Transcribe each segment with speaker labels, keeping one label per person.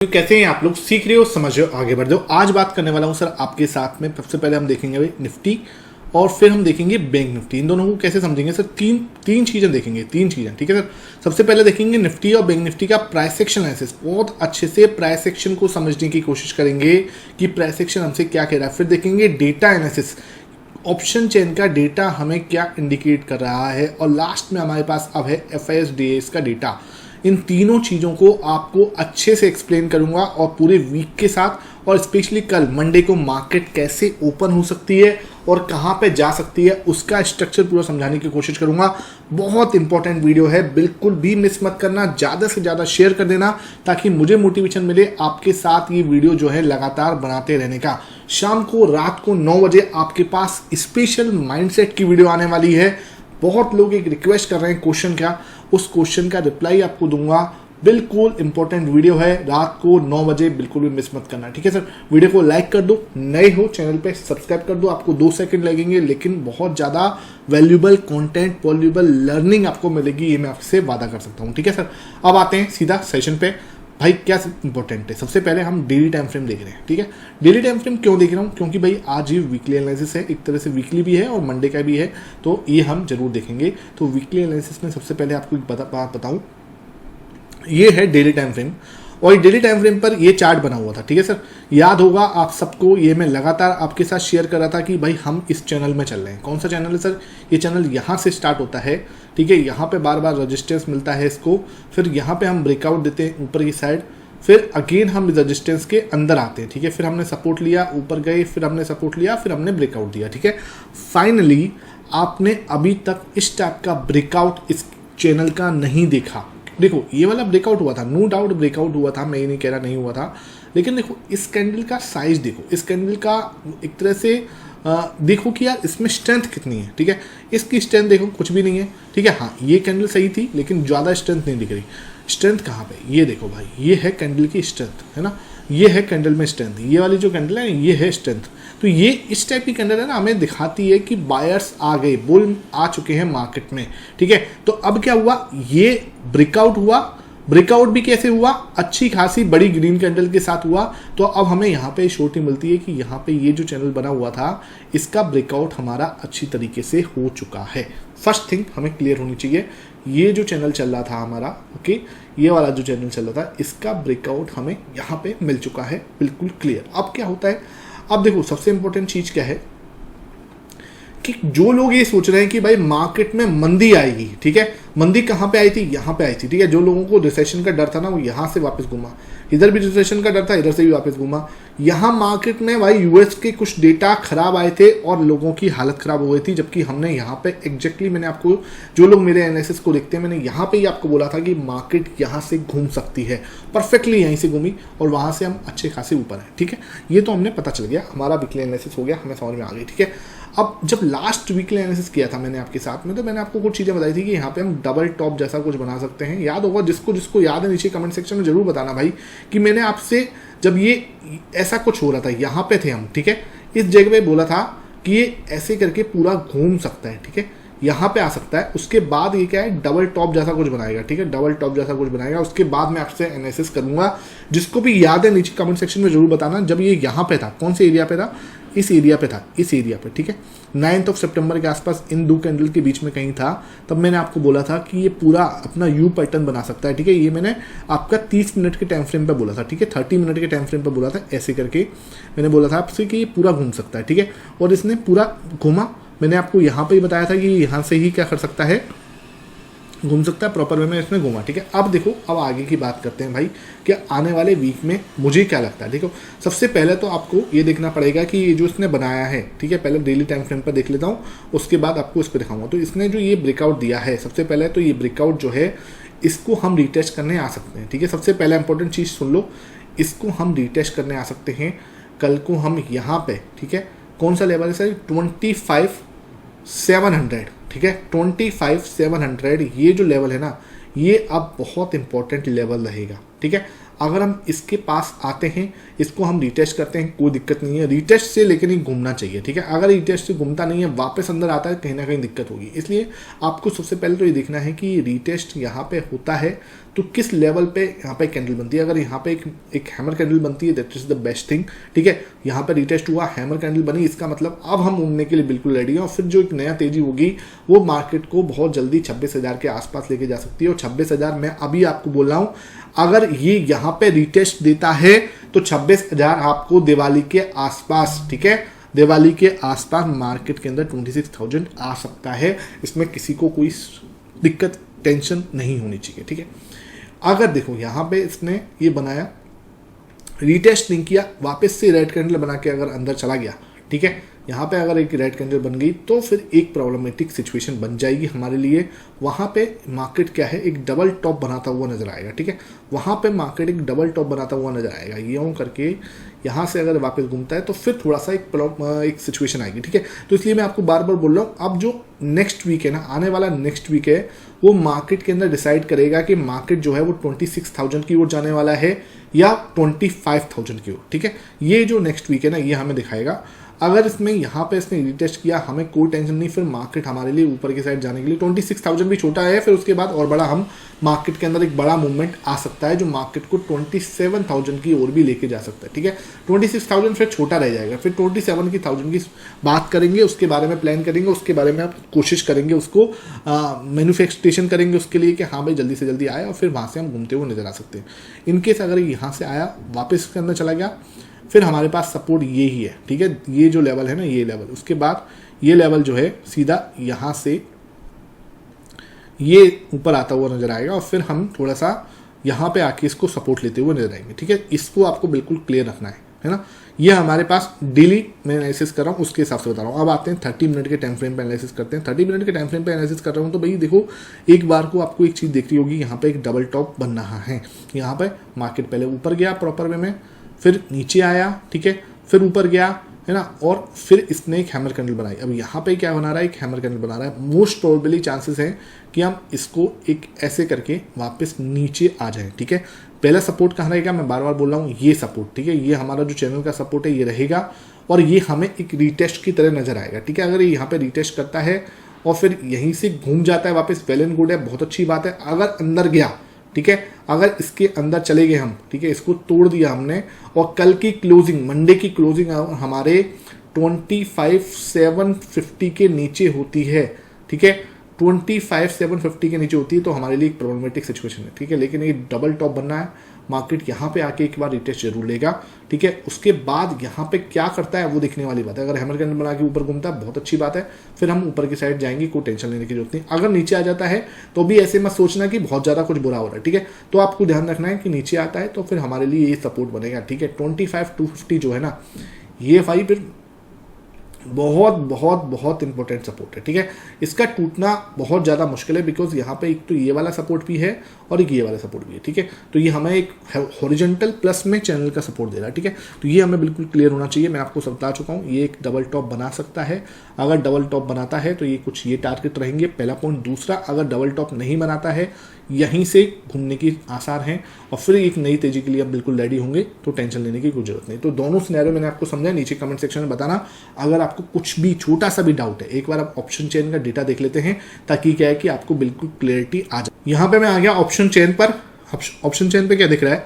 Speaker 1: तो कैसे हैं आप लोग, सीख रहे हो, समझ रहे हो, आगे बढ़ रहे हो। आज बात करने वाला हूं सर आपके साथ में। सबसे पहले हम देखेंगे भाई निफ्टी और फिर हम देखेंगे बैंक निफ्टी। इन दोनों को कैसे समझेंगे सर, तीन चीजें देखेंगे, तीन चीजें, ठीक है सर। सबसे पहले देखेंगे निफ्टी और बैंक निफ्टी का प्राइस सेक्शन एनालिसिस। बहुत अच्छे से प्राइस सेक्शन को समझने की कोशिश करेंगे कि प्राइस सेक्शन हमसे क्या कह रहा है। फिर देखेंगे डेटा एनालिसिस, ऑप्शन चेन का डेटा हमें क्या इंडिकेट कर रहा है। और लास्ट में हमारे पास अब है FIS का डेटा। इन तीनों चीज़ों को आपको अच्छे से एक्सप्लेन करूंगा और पूरे वीक के साथ, और स्पेशली कल मंडे को मार्केट कैसे ओपन हो सकती है और कहां पे जा सकती है उसका स्ट्रक्चर पूरा समझाने की कोशिश करूंगा। बहुत इंपॉर्टेंट वीडियो है, बिल्कुल भी मिस मत करना। ज़्यादा से ज़्यादा शेयर कर देना ताकि मुझे मोटिवेशन मिले आपके साथ ये वीडियो जो है लगातार बनाते रहने का। शाम को रात को 9 बजे आपके पास स्पेशल माइंडसेट की वीडियो आने वाली है। बहुत लोग एक रिक्वेस्ट कर रहे हैं क्वेश्चन का, उस क्वेश्चन का रिप्लाई आपको दूंगा। बिल्कुल इंपॉर्टेंट वीडियो है, रात को 9 बजे बिल्कुल भी मिस मत करना, ठीक है सर। वीडियो को लाइक कर दो, नए हो चैनल पे सब्सक्राइब कर दो। आपको 2 सेकंड लगेंगे लेकिन बहुत ज़्यादा वैल्यूएबल कंटेंट, वैल्यूएबल लर्निंग आपको मिलेगी, ये मैं आपसे वादा कर सकता हूँ, ठीक है सर। अब आते हैं सीधा सेशन पे। भाई क्या इंपॉर्टेंट है, सबसे पहले हम डेली टाइम फ्रेम देख रहे हैं, ठीक है। डेली टाइम फ्रेम क्यों देख रहा हूँ, क्योंकि भाई आज ये वीकली एनालिसिस है, एक तरह से वीकली भी है और मंडे का भी है, तो ये हम जरूर देखेंगे। तो वीकली एनालिसिस में सबसे पहले आपको एक बात बताऊँ, ये है डेली टाइम फ्रेम। और डेली टाइम फ्रेम पर ये चार्ट बना हुआ था, ठीक है सर। याद होगा आप सबको, ये मैं लगातार आपके साथ शेयर कर रहा था कि भाई हम इस चैनल में चल रहे हैं। कौन सा चैनल है सर, ये चैनल यहाँ से स्टार्ट होता है, ठीक है। यहाँ पे बार बार रजिस्टेंस मिलता है इसको, फिर यहाँ पे हम ब्रेकआउट देते हैं ऊपर की साइड, फिर अगेन हम रजिस्टेंस के अंदर आते हैं, ठीक है। फिर हमने सपोर्ट लिया, ऊपर गए, फिर हमने सपोर्ट लिया, फिर हमने ब्रेकआउट दिया, ठीक है। फाइनली आपने अभी तक इस टाइप का ब्रेकआउट इस चैनल का नहीं देखा। देखो ये वाला ब्रेकआउट हुआ था, नो डाउट ब्रेकआउट हुआ था, मैं ये नहीं कह रहा नहीं हुआ था, लेकिन देखो इस कैंडल का साइज देखो, इस कैंडल का एक तरह से देखो कि यार इसमें स्ट्रेंथ कितनी है, ठीक है। इसकी स्ट्रेंथ देखो कुछ भी नहीं है, ठीक है। हाँ ये कैंडल सही थी लेकिन ज़्यादा स्ट्रेंथ नहीं दिख रही। स्ट्रेंथ कहाँ पे, ये देखो भाई, ये है कैंडल की स्ट्रेंथ, है ना। ये है कैंडल में स्ट्रेंथ, ये वाली जो कैंडल है ये है स्ट्रेंथ। तो ये इस टाइप की कैंडल है ना, हमें दिखाती है कि बायर्स आ गए, बुल आ चुके हैं मार्केट में, ठीक है। तो अब क्या हुआ, ये ब्रेकआउट हुआ। ब्रेकआउट भी कैसे हुआ, अच्छी खासी बड़ी ग्रीन कैंडल के साथ हुआ। तो अब हमें यहाँ पे श्योरिटी मिलती है कि यहाँ पे ये जो चैनल बना हुआ था इसका ब्रेकआउट हमारा अच्छी तरीके से हो चुका है। फर्स्ट थिंग हमें क्लियर होनी चाहिए, ये जो चैनल चल रहा था हमारा, ओके, ये वाला जो चैनल चल रहा था इसका ब्रेकआउट हमें यहाँ पे मिल चुका है, बिल्कुल क्लियर। अब क्या होता है, अब देखो सबसे इंपॉर्टेंट चीज क्या है कि जो लोग ये सोच रहे हैं कि भाई मार्केट में मंदी आएगी, ठीक है। मंदी कहाँ पे आई थी, यहाँ पे आई थी, ठीक है। जो लोगों को रिसेशन का डर था ना वो यहाँ से वापस घूमा, इधर भी रिसेशन का डर था, इधर से भी वापस घूमा। यहाँ मार्केट में भाई US के कुछ डेटा खराब आए थे और लोगों की हालत खराब हो गई थी, जबकि हमने यहाँ पे एग्जैक्टली मैंने आपको, जो लोग मेरे एनालिसिस को देखते हैं, मैंने यहाँ पे ही आपको बोला था कि मार्केट यहाँ से घूम सकती है। परफेक्टली यहीं से घूमी और वहाँ से हम अच्छे खासे ऊपर हैं, ठीक है। ये तो हमने पता चल गया, हमारा वीकली एनालिसिस हो गया, हमें समझ में आ गई, ठीक है। अब जब लास्ट वीकली एनालिसिस किया था मैंने आपके साथ में, तो मैंने आपको कुछ चीज़ें बताई थी कि यहाँ पे हम डबल टॉप जैसा कुछ बना सकते हैं। याद होगा, जिसको जिसको याद है नीचे कमेंट सेक्शन में जरूर बताना भाई कि मैंने आपसे जब ये ऐसा कुछ हो रहा था, यहाँ पे थे हम, ठीक है, इस जगह पे बोला था कि ये ऐसे करके पूरा घूम सकता है, ठीक है, यहाँ पे आ सकता है। उसके बाद ये क्या है, डबल टॉप जैसा कुछ बनाएगा, ठीक है, डबल टॉप जैसा कुछ बनाएगा। उसके बाद मैं आपसे एनालिसिस करूंगा, जिसको भी याद है नीचे कमेंट सेक्शन में जरूर बताना। जब ये यहाँ पे था, कौन से एरिया पे था, इस एरिया पे था, इस एरिया पे, ठीक है, 9 सितंबर के आसपास इन दो कैंडल के बीच में कहीं था। तब मैंने आपको बोला था कि ये पूरा अपना यू पैटर्न बना सकता है, ठीक है। ये मैंने आपका 30 मिनट के टाइम फ्रेम पे बोला था, ठीक है, 30 मिनट के टाइम फ्रेम पे बोला था। ऐसे करके मैंने बोला था आपसे कि ये पूरा घूम सकता है, ठीक है। और इसने पूरा घूमा, मैंने आपको यहाँ पे ही बताया था कि यहाँ से ही क्या कर सकता है, घूम सकता है, प्रॉपर वे में इसमें घूमा, ठीक है। अब देखो, अब आगे की बात करते हैं भाई कि आने वाले वीक में मुझे क्या लगता है। देखो सबसे पहले तो आपको ये देखना पड़ेगा कि ये जो इसने बनाया है, ठीक है, पहले डेली टाइम फ्रेम पर देख लेता हूँ, उसके बाद आपको इस पर दिखाऊंगा। तो इसने जो ये ब्रेकआउट दिया है, सबसे पहले तो ये ब्रेकआउट जो है इसको हम रिटेस्ट करने आ सकते हैं, ठीक है। सबसे पहले इंपॉर्टेंट चीज़ सुन लो, इसको हम रिटेस्ट करने आ सकते हैं कल को हम यहाँ पे, ठीक है। कौन सा लेवल है सर, 25,700, ठीक है, 25,700 ये जो लेवल है ना, ये अब बहुत इंपॉर्टेंट लेवल रहेगा, ठीक है। अगर हम इसके पास आते हैं, इसको हम रीटेस्ट करते हैं, कोई दिक्कत नहीं है, रीटेस्ट से लेकिन ही घूमना चाहिए, ठीक है। अगर रीटेस्ट से घूमता नहीं है, वापस अंदर आता है, कहीं ना कहीं दिक्कत होगी। इसलिए आपको सबसे पहले तो ये देखना है कि रीटेस्ट यहाँ पे होता है तो किस लेवल पे यहाँ पे कैंडल बनती है। अगर यहाँ पे एक हैमर कैंडल बनती है, that is the best thing, ठीक है। यहाँ पे रीटेस्ट हुआ, हैमर कैंडल बनी, इसका मतलब अब हम उड़ने के लिए बिल्कुल रेडी हैं। और फिर जो एक नया तेजी होगी वो मार्केट को बहुत जल्दी 26,000 के आसपास लेके जा सकती है। और 26,000 मैं अभी आपको बोल रहा हूँ, अगर ये यहाँ पे रीटेस्ट देता है तो 26,000 आपको दिवाली के आसपास, ठीक है, दिवाली के आसपास मार्केट के अंदर 26,000 आ सकता है। इसमें किसी को कोई दिक्कत, टेंशन नहीं होनी चाहिए, ठीक है। अगर देखो यहाँ पे इसने ये बनाया, रीटेस्ट नहीं किया, वापस से रेड कैंडल बना के अगर अंदर चला गया, ठीक है, यहाँ पे अगर एक रेड कैंडल बन गई तो फिर एक प्रॉब्लमेटिक सिचुएशन बन जाएगी हमारे लिए। वहाँ पे मार्केट क्या है, एक डबल टॉप बनाता हुआ नजर आएगा, ठीक है। वहाँ पे मार्केट एक डबल टॉप बनाता हुआ नजर आएगा, यूँ करके यहाँ से अगर वापस घूमता है तो फिर थोड़ा सा एक सिचुएशन आएगी, ठीक है। तो इसलिए मैं आपको बार बार बोल रहा हूँ, अब जो नेक्स्ट वीक है ना, आने वाला नेक्स्ट वीक है, वो मार्केट के अंदर डिसाइड करेगा कि मार्केट जो है वो 26,000 की ओर जाने वाला है या 25,000 की ओर, ठीक है। ये जो नेक्स्ट वीक है ना, ये हमें दिखाएगा। अगर इसमें यहाँ पे इसने रीटेस्ट किया, हमें कोई टेंशन नहीं, फिर मार्केट हमारे लिए ऊपर की साइड जाने के लिए 26,000 भी छोटा है, फिर उसके बाद और बड़ा हम मार्केट के अंदर एक बड़ा मूवमेंट आ सकता है जो मार्केट को 27,000 की ओर भी लेके जा सकता है, ठीक है। 26,000 फिर छोटा रह जाएगा, फिर 27,000 की बात करेंगे, उसके बारे में प्लान करेंगे, उसके बारे में आप कोशिश करेंगे, उसको मैन्युफैक्चरेशन करेंगे उसके लिए कि हाँ भाई जल्दी से जल्दी आए, और फिर वहाँ से हम घूमते हुए नजर आ सकते हैं। इनकेस अगर यहाँ से आया, वापस इसके अंदर चला गया, फिर हमारे पास सपोर्ट ये ही है, ठीक है। ये जो लेवल है ना, ये लेवल, उसके बाद ये लेवल जो है सीधा यहाँ से ये ऊपर आता हुआ नजर आएगा, और फिर हम थोड़ा सा यहाँ पे आके इसको सपोर्ट लेते हुए नजर आएंगे, ठीक है। इसको आपको बिल्कुल क्लियर रखना है ना। ये हमारे पास डेली मैं एनालिसिस कर रहा हूँ, उसके हिसाब से बता रहा हूँ। अब आते हैं 30 मिनट के टाइम फ्रेम पे एनालिसिस करते हैं। 30 मिनट के टाइम फ्रेम पे एनालिसिस कर रहा हूँ तो भाई देखो, एक बार को आपको एक चीज़ दिख रही होगी, यहाँ पे एक डबल टॉप बन रहा है। यहाँ पे मार्केट पहले ऊपर गया प्रॉपर वे में, फिर नीचे आया, ठीक है, फिर ऊपर गया, है ना, और फिर इसने एक हैमर कैंडल बनाई। अब यहाँ पे क्या बना रहा है, एक हैमर कैंडल बना रहा है। मोस्ट प्रोबेबली चांसेस हैं कि हम इसको एक ऐसे करके वापस नीचे आ जाएं, ठीक है। पहला सपोर्ट कहाँ रहेगा, मैं बार बार बोल रहा हूँ, ये सपोर्ट, ठीक है, ये हमारा जो चैनल का सपोर्ट है ये रहेगा, और ये हमें एक रीटेस्ट की तरह नजर आएगा, ठीक है। अगर ये यहाँ पे रीटेस्ट करता है और फिर यहीं से घूम जाता है वापस, वेल एंड गुड है, बहुत अच्छी बात है। अगर अंदर गया, ठीक है, अगर इसके अंदर चले गए हम, ठीक है, इसको तोड़ दिया हमने, और कल की क्लोजिंग, मंडे की क्लोजिंग हमारे 25,750 के नीचे होती है, ठीक है, 25,750 के नीचे होती है, तो हमारे लिए एक प्रॉब्लमेटिक सिचुएशन है, ठीक है। लेकिन ये डबल टॉप बनना है, मार्केट यहाँ पे आके एक बार रिटेस्ट जरूर लेगा, ठीक है। उसके बाद यहाँ पे क्या करता है वो देखने वाली बात है। अगर हैमर कैंडल बना के ऊपर घूमता है, बहुत अच्छी बात है, फिर हम ऊपर की साइड जाएंगे, कोई टेंशन लेने की जरूरत नहीं। अगर नीचे आ जाता है तो भी ऐसे मत सोचना कि बहुत ज़्यादा कुछ बुरा हो रहा है, ठीक है। तो आपको ध्यान रखना है कि नीचे आता है तो फिर हमारे लिए ये सपोर्ट बनेगा, ठीक है। 25,250 जो है ना, ये भाई फिर बहुत बहुत बहुत इंपॉर्टेंट सपोर्ट है, ठीक है। इसका टूटना बहुत ज़्यादा मुश्किल है, बिकॉज यहाँ पे एक तो ये वाला सपोर्ट भी है और एक ये वाला सपोर्ट भी है, ठीक है। तो ये हमें एक हॉरिजॉन्टल प्लस में चैनल का सपोर्ट दे रहा है, ठीक है। तो ये हमें बिल्कुल क्लियर होना चाहिए। मैं आपको बता चुका हूँ, ये एक डबल टॉप बना सकता है। अगर डबल टॉप बनाता है तो ये कुछ ये टारगेट रहेंगे, पहला पॉइंट। दूसरा, अगर डबल टॉप नहीं बनाता है, यहीं से घूमने की आसार हैं और फिर एक नई तेजी के लिए आप बिल्कुल रेडी होंगे, तो टेंशन लेने की कोई जरूरत नहीं। तो दोनों सिनेरियो मैंने आपको समझा, नीचे कमेंट सेक्शन में बताना अगर आपको कुछ भी छोटा सा भी डाउट है। एक बार आप ऑप्शन चेन का डेटा देख लेते हैं, ताकि क्या है कि आपको बिल्कुल क्लियरिटी आ जाए। यहाँ पे मैं आ गया ऑप्शन चेन पर। ऑप्शन चेन पे क्या दिख रहा है,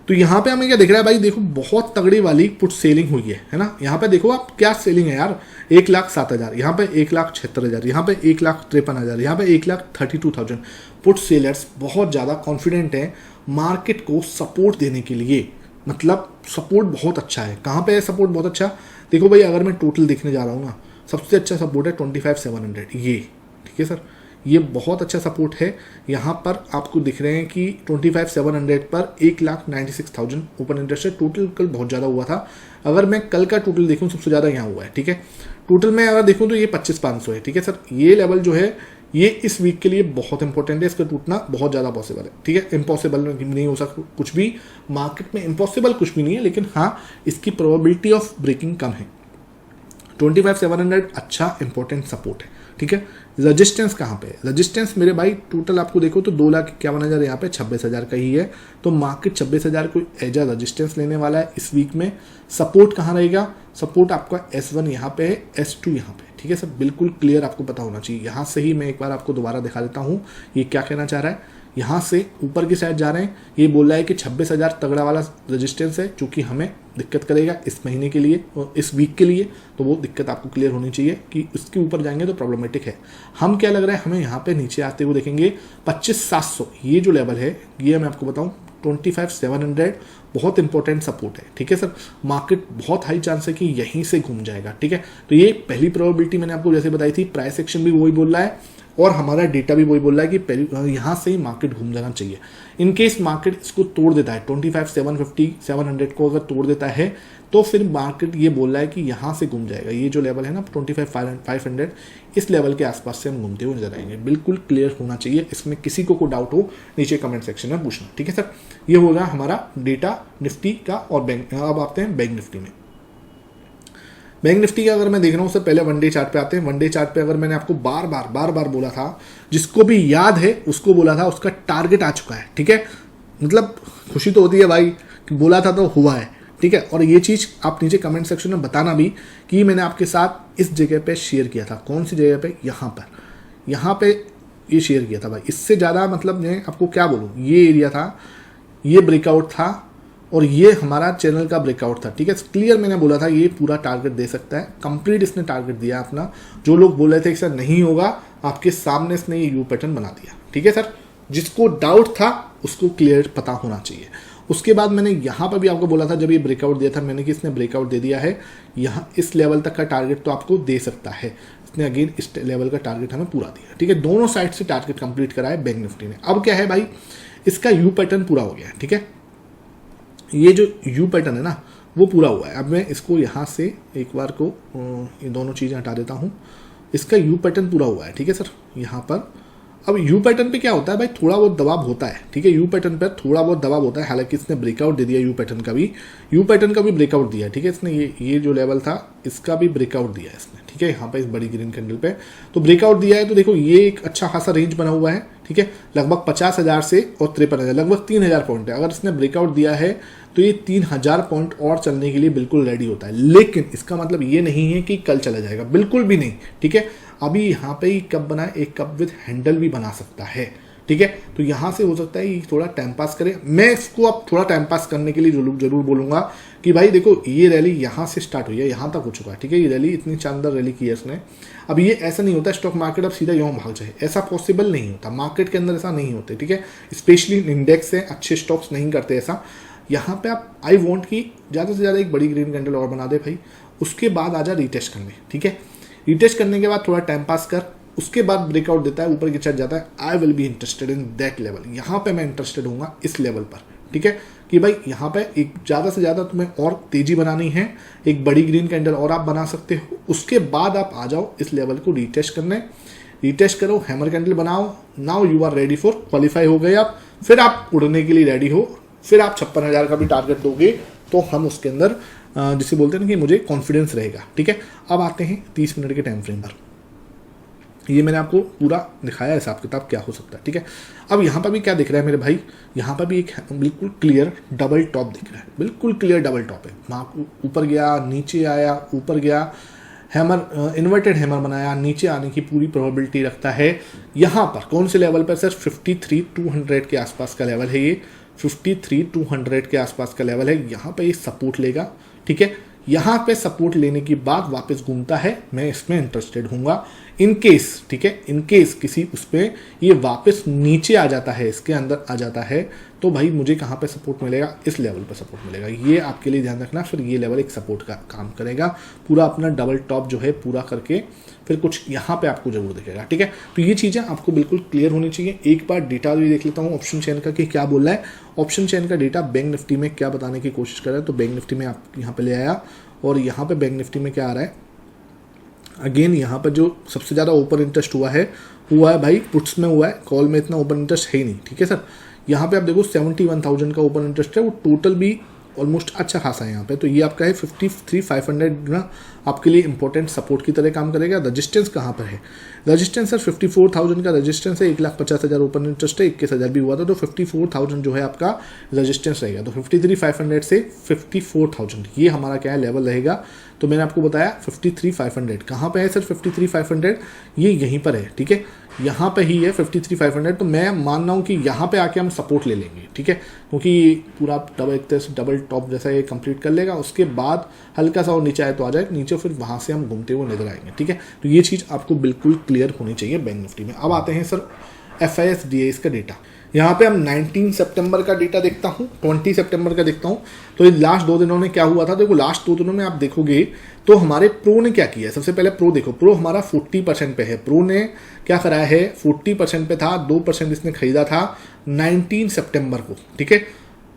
Speaker 1: तो यहाँ पे हमें क्या दिख रहा है भाई, देखो बहुत तगड़ी वाली पुट सेलिंग हुई है ना। यहाँ पे देखो आप क्या सेलिंग है यार, 1,07,000, यहाँ पे 1,76,000, यहाँ पे 1,53,000, यहाँ पे 1,32,000 पुट सेलर्स बहुत ज़्यादा कॉन्फिडेंट हैं मार्केट को सपोर्ट देने के लिए। मतलब सपोर्ट बहुत अच्छा है। कहाँ पे है सपोर्ट बहुत अच्छा, देखो भाई, अगर मैं टोटल देखने जा रहा हूँ ना, सबसे अच्छा सपोर्ट है 25,700, ये, ठीक है सर, ये बहुत अच्छा सपोर्ट है। यहाँ पर आपको दिख रहे हैं कि 25,700 पर 1,96,000 ओपन इंटरेस्ट है। टोटल कल बहुत ज़्यादा हुआ था। अगर मैं कल का टोटल देखूँ, सबसे ज़्यादा यहाँ हुआ है, ठीक है। टोटल में अगर देखूँ तो ये 25,500 है, ठीक है सर। ये लेवल जो है ये इस वीक के लिए बहुत इंपॉर्टेंट है, इसका टूटना बहुत ज़्यादा पॉसिबल है, ठीक है। इम्पॉसिबल नहीं हो सकता कुछ भी, मार्केट में इम्पॉसिबल कुछ भी नहीं है, लेकिन हाँ इसकी प्रोबेबिलिटी ऑफ ब्रेकिंग कम है, 25,700 अच्छा इंपॉर्टेंट सपोर्ट है, ठीक है। रजिस्टेंस कहाँ पे है? रजिस्टेंस मेरे भाई टोटल आपको देखो तो 2,51,000 यहाँ पे 26,000 का ही है, तो मार्केट 26,000 को एज अ रजिस्टेंस लेने वाला है इस वीक में। सपोर्ट कहाँ रहेगा? सपोर्ट आपका S1 यहाँ पे है, S2 यहाँ पे, ठीक है सर, बिल्कुल क्लियर आपको पता होना चाहिए। यहाँ से ही मैं एक बार आपको दोबारा दिखा देता हूँ ये क्या कहना चाह रहा है। यहाँ से ऊपर की साइड जा रहे हैं, ये बोल रहा है कि 26,000 तगड़ा वाला रेजिस्टेंस है, जो कि हमें दिक्कत करेगा इस महीने के लिए और इस वीक के लिए, तो वो दिक्कत आपको क्लियर होनी चाहिए कि उसके ऊपर जाएंगे तो प्रॉब्लमेटिक है। हम क्या लग रहा है, हमें यहाँ पे नीचे आते हुए देखेंगे 25,700, ये जो लेवल है ये मैं आपको बताऊँ 25,700 बहुत इंपॉर्टेंट सपोर्ट है, ठीक है सर। मार्केट बहुत हाई चांस है कि यहीं से घूम जाएगा, ठीक है। तो ये पहली प्रोबेबिलिटी मैंने आपको जैसे बताई थी, प्राइस एक्शन भी वही बोल रहा है और हमारा डेटा भी वही बोल रहा है कि यहाँ से ही मार्केट घूम जाना चाहिए। इन केस मार्केट इसको तोड़ देता है 25,750 700 को अगर तोड़ देता है तो फिर मार्केट ये बोल रहा है कि यहाँ से घूम जाएगा। ये जो लेवल है ना 25,500, इस लेवल के आसपास से हम घूमते हुए नजर आएंगे। बिल्कुल क्लियर होना चाहिए, इसमें किसी को डाउट हो नीचे कमेंट सेक्शन में पूछना, ठीक है सर। ये होगा हमारा डेटा निफ्टी का और बैंक। अब आते हैं बैंक निफ्टी में। बैंक निफ्टी का अगर मैं देख रहा हूँ सर, पहले वन डे चार्ट पे आते हैं। वन डे चार्ट पे अगर मैंने आपको बार बार बोला था, जिसको भी याद है उसको बोला था, उसका टारगेट आ चुका है, ठीक है। मतलब खुशी तो होती है भाई कि बोला था तो हुआ है, ठीक है। और ये चीज़ आप नीचे कमेंट सेक्शन में बताना भी कि मैंने आपके साथ इस जगह पे शेयर किया था। कौन सी जगह पे? यहाँ पे ये शेयर किया था भाई। इससे ज़्यादा मतलब मैं आपको क्या बोलूँ, ये एरिया था, ये ब्रेकआउट था और ये हमारा चैनल का ब्रेकआउट था, ठीक है। क्लियर मैंने बोला था ये पूरा टारगेट दे सकता है, कंप्लीट इसने टारगेट दिया अपना। जो लोग बोल रहे थे कि सर नहीं होगा, आपके सामने इसने ये यू पैटर्न बना दिया, ठीक है सर। जिसको डाउट था उसको क्लियर पता होना चाहिए। उसके बाद मैंने यहाँ पर भी आपको बोला था जब ये ब्रेकआउट दिया था मैंने कि इसने ब्रेकआउट दे दिया है, यहाँ इस लेवल तक का टारगेट तो आपको दे सकता है। इसने अगेन इस लेवल का टारगेट हमें पूरा दिया, ठीक है। दोनों साइड से टारगेट कंप्लीट करा है बैंक निफ्टी ने। अब क्या है भाई, इसका यू पैटर्न पूरा हो गया है, ठीक है। ये जो यू पैटर्न है ना वो पूरा हुआ है। अब मैं इसको यहाँ से एक बार को ये दोनों चीज़ें हटा देता हूँ। इसका यू पैटर्न पूरा हुआ है, ठीक है सर। यहाँ पर अब यू पैटर्न पे क्या होता है भाई, थोड़ा बहुत दबाव होता है, ठीक है। यू पैटर्न पर थोड़ा बहुत दबाव होता है, हालांकि इसने ब्रेकआउट दे दिया, यू पैटर्न का भी ब्रेकआउट दिया, ठीक है। इसने ये जो लेवल था इसका भी ब्रेकआउट दिया है इसने, ठीक है। यहाँ पे इस बड़ी ग्रीन कैंडल पे तो ब्रेकआउट दिया है। तो देखो ये एक अच्छा खासा रेंज बना हुआ है, ठीक है। लगभग 50,000 से और 53,000, लगभग 3,000 पॉइंट है। अगर इसने ब्रेकआउट दिया है तो ये 3,000 पॉइंट और चलने के लिए बिल्कुल रेडी होता है। लेकिन इसका मतलब ये नहीं है कि कल चला जाएगा, बिल्कुल भी नहीं, ठीक है। अभी यहाँ पे ही कप बना है, एक कप विद हैंडल भी बना सकता है, ठीक है। तो यहाँ से हो सकता है ये थोड़ा टाइम पास करे। मैं इसको अब थोड़ा टाइम पास करने के लिए जरूर बोलूंगा कि भाई देखो ये रैली यहाँ से स्टार्ट हुई है, यहाँ तक हो चुका है, ठीक है। ये रैली इतनी शानदार रैली की है इसने। अब ये ऐसा नहीं होता स्टॉक मार्केट अब सीधा यूँ भाग जाए, ऐसा पॉसिबल नहीं होता, मार्केट के अंदर ऐसा नहीं होते, ठीक है। स्पेशली इंडेक्स से अच्छे स्टॉक्स नहीं करते ऐसा। यहाँ पे आप आई वॉन्ट की ज़्यादा से ज़्यादा एक बड़ी ग्रीन कैंडल और बना दे भाई, उसके बाद आ जा रीटेस्ट करने, ठीक है। रीटेस्ट करने के बाद थोड़ा टाइम पास कर, उसके बाद ब्रेकआउट देता है, ऊपर की चढ़ जाता है, I will be interested in that level. यहाँ पे मैं इंटरेस्टेड हूँगा इस लेवल पर, ठीक है। कि भाई यहाँ पे एक ज़्यादा से ज़्यादा तुम्हें और तेज़ी बनानी है, एक बड़ी ग्रीन कैंडल और आप बना सकते हो। उसके बाद आप आ जाओ इस लेवल को रीटेस्ट करने, रीटेस्ट करो, हैमर कैंडल बनाओ, now you are ready for qualify हो गए आप। फिर आप उड़ने के लिए रेडी हो, फिर आप 56,000 का भी टारगेट दोगे तो हम उसके अंदर जिसे बोलते हैं ना कि मुझे कॉन्फिडेंस रहेगा, ठीक है। अब आते हैं 30 मिनट के टाइम फ्रेम पर। ये मैंने आपको पूरा दिखाया हिसाब किताब क्या हो सकता है, ठीक है। अब यहाँ पर भी क्या दिख रहा है मेरे भाई, यहाँ पर भी एक बिल्कुल क्लियर डबल टॉप दिख रहा है, बिल्कुल क्लियर डबल टॉप है। वहाँ ऊपर गया, नीचे आया, ऊपर गया, हैमर इन्वर्टेड हैमर बनाया, नीचे आने की पूरी प्रोबेबिलिटी रखता है। यहाँ पर कौन से लेवल पर सर, 53,200 के आसपास का लेवल है ये, 53,200 के आसपास का लेवल है। यहाँ पे ये सपोर्ट लेगा, ठीक है। यहाँ पे सपोर्ट लेने के बाद वापस घूमता है, मैं इसमें इंटरेस्टेड हूँगा इन केस, ठीक है। इन केस किसी उस पर ये वापस नीचे आ जाता है, इसके अंदर आ जाता है, तो भाई मुझे कहाँ पे सपोर्ट मिलेगा, इस लेवल पे सपोर्ट मिलेगा। ये आपके लिए ध्यान रखना। फिर ये लेवल एक सपोर्ट का काम करेगा, पूरा अपना डबल टॉप जो है पूरा करके फिर कुछ यहाँ पे आपको जरूर दिखेगा, ठीक है। तो ये चीज़ें आपको बिल्कुल क्लियर होनी चाहिए। एक बार डेटा भी देख लेता हूँ ऑप्शन चेन का कि क्या बोल रहा है। ऑप्शन चेन का डेटा बैंक निफ्टी में क्या बताने की कोशिश कर रहा है, तो बैंक निफ्टी में आप यहाँ पे ले आया और यहाँ पे बैंक निफ्टी में क्या आ रहा है, अगेन यहाँ पर जो सबसे ज़्यादा ओपन इंटरेस्ट हुआ है भाई पुट्स में हुआ है, कॉल में इतना ओपन इंटरेस्ट है ही नहीं, ठीक है सर। यहाँ पे आप देखो 71,000 का ओपन इंटरेस्ट है, वो टोटल भी ऑलमोस्ट अच्छा खासा है यहाँ पे। तो ये आपका है 53,500 ना आपके लिए इंपॉर्टेंट सपोर्ट की तरह काम करेगा। रजिस्टेंस कहाँ पर है? रजिस्टेंस सर 54,000 का रजिस्टेंस है, 1,50,000 ओपन इंटरेस्ट है, 21,000 भी हुआ था, तो 54,000 जो है आपका रजिस्टेंस रहेगा। तो 53,500 से 54,000 ये हमारा क्या है लेवल रहेगा। तो मैंने आपको बताया 53,500 कहाँ पे है सर? 53,500 ये यहीं पर है, ठीक है, यहाँ पे ही है 53,500। तो मैं मान रहा हूँ कि यहाँ पे आके हम सपोर्ट ले लेंगे, ठीक है, क्योंकि पूरा डबल टॉप जैसा ये कंप्लीट कर लेगा, उसके बाद हल्का सा और नीचे आए तो आ जाए नीचे, फिर वहाँ से हम घूमते हुए नजर आएंगे, ठीक है। तो ये चीज़ आपको बिल्कुल क्लियर होनी चाहिए बैंक निफ्टी में। अब आते हैं सर FIS/DIS का डेटा। यहाँ पे हम 19 सितंबर का डेटा देखता हूँ, 20 सितंबर का देखता हूँ। तो ये लास्ट 2 दिनों में क्या हुआ था? देखो लास्ट 2 दिनों में आप देखोगे तो हमारे प्रो ने क्या किया है। सबसे पहले प्रो देखो, प्रो हमारा 40% पे है। प्रो ने क्या कराया है? 40% पे था, 2% इसने खरीदा था 19 सितंबर को, ठीक है।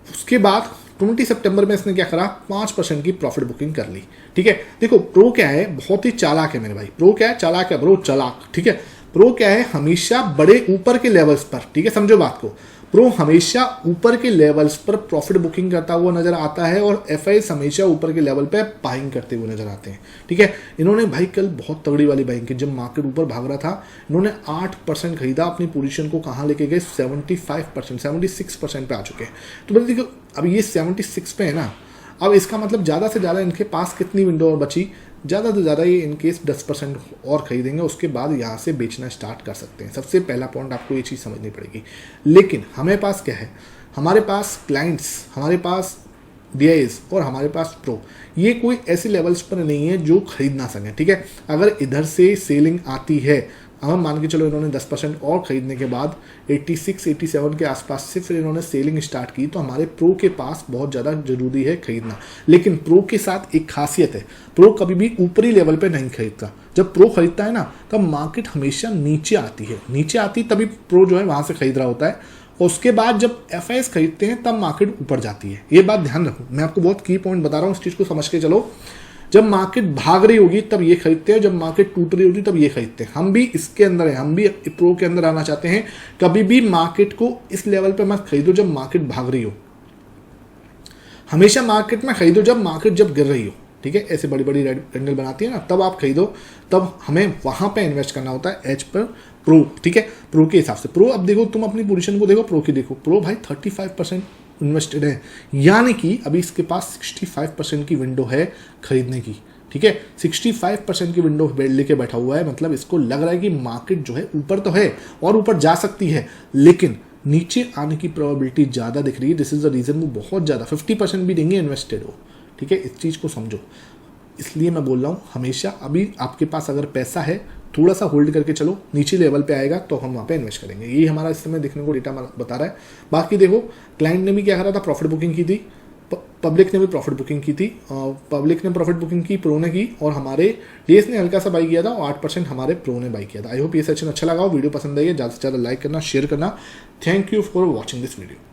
Speaker 1: उसके बाद 20 सितंबर में इसने क्या करा? 5% की प्रॉफिट बुकिंग कर ली, ठीक है। देखो प्रो क्या है, बहुत ही चालाक है मेरे भाई। प्रो क्या है? चालाक है ब्रो, चालाक, ठीक है। प्रो क्या है? हमेशा बड़े ऊपर के लेवल्स पर, ठीक है, समझो बात को, प्रो हमेशा ऊपर के लेवल्स पर प्रॉफिट बुकिंग करता हुआ नजर आता है और FIS हमेशा ऊपर के लेवल पे बाइंग करते हुए नजर आते हैं, ठीक है। इन्होंने भाई कल बहुत तगड़ी वाली बाइंग की, जब मार्केट ऊपर भाग रहा था इन्होंने 8% खरीदा, अपनी पोजीशन को कहाँ लेके गए? 75%, 76% पे आ चुके हैं। तो बोले देखो अब ये 76 पे है ना, अब इसका मतलब ज़्यादा से ज़्यादा इनके पास कितनी विंडो और बची? ज़्यादा से ज़्यादा ये इनकेस 10% और खरीदेंगे, उसके बाद यहाँ से बेचना स्टार्ट कर सकते हैं। सबसे पहला पॉइंट आपको ये चीज़ समझनी पड़ेगी। लेकिन हमें पास क्या है? हमारे पास क्लाइंट्स, हमारे पास DIS और हमारे पास प्रो, ये कोई ऐसे लेवल्स पर नहीं है जो खरीद ना सकें, ठीक है। अगर इधर से सेलिंग आती है, हम मान के चलो इन्होंने 10% और खरीदने के बाद 86-87 के आसपास से फिर इन्होंने सेलिंग स्टार्ट की, तो हमारे प्रो के पास बहुत ज़्यादा जरूरी है खरीदना। लेकिन प्रो के साथ एक खासियत है, प्रो कभी भी ऊपरी लेवल पे नहीं खरीदता। जब प्रो खरीदता है ना तब मार्केट हमेशा नीचे आती है, नीचे आती तभी प्रो जो है वहाँ से खरीद रहा होता है, और उसके बाद जब FIS खरीदते हैं तब मार्केट ऊपर जाती है। ये बात ध्यान रखो, मैं आपको बहुत की पॉइंट बता रहा हूँ, इस चीज़ को समझ के चलो। जब मार्केट भाग रही होगी तब ये खरीदते हैं, जब मार्केट टूट रही होगी तब ये खरीदते हैं। हम भी इसके अंदर हैं, हम भी प्रो के अंदर आना चाहते हैं। कभी भी मार्केट को इस लेवल पे मत खरीदो जब मार्केट भाग रही हो, हमेशा मार्केट में खरीदो जब मार्केट गिर रही हो, ठीक है। ऐसे बड़ी बड़ी रेड कैंडल बनाती है ना, तब आप खरीदो, तब हमें वहां पे इन्वेस्ट करना होता है एज पर प्रो, ठीक है। प्रो के हिसाब से प्रो, अब देखो तुम अपनी पोजीशन को देखो, प्रो की देखो, प्रो भाई 35% इन्वेस्टेड है, यानी कि अभी इसके पास 65% की विंडो है खरीदने की, ठीक है। 65% की विंडो लेके बैठा हुआ है, मतलब इसको लग रहा है कि मार्केट जो है ऊपर तो है और ऊपर जा सकती है, लेकिन नीचे आने की प्रोबेबिलिटी ज़्यादा दिख रही है। दिस इज द रीज़न वो बहुत ज़्यादा 50% भी देंगे इन्वेस्टेड हो, ठीक है। इस चीज़ को समझो, इसलिए मैं बोल रहा हूँ हमेशा अभी आपके पास अगर पैसा है थोड़ा सा होल्ड करके चलो, नीचे लेवल पे आएगा तो हम वहाँ पे इन्वेस्ट करेंगे। यही हमारा इस समय देखने को डेटा बता रहा है। बाकी देखो क्लाइंट ने भी क्या करा था, प्रॉफिट बुकिंग की थी, पब्लिक ने भी प्रॉफिट बुकिंग की थी, पब्लिक ने प्रॉफिट बुकिंग की, प्रो ने की, और हमारे DIS ने हल्का सा बाई किया था और 8% हमारे प्रो ने बाई किया था। आई होप ये सेशन अच्छा लगा हो, वीडियो पसंद आई है ज़्यादा से ज़्यादा लाइक करना, शेयर करना। Thank you for watching this video.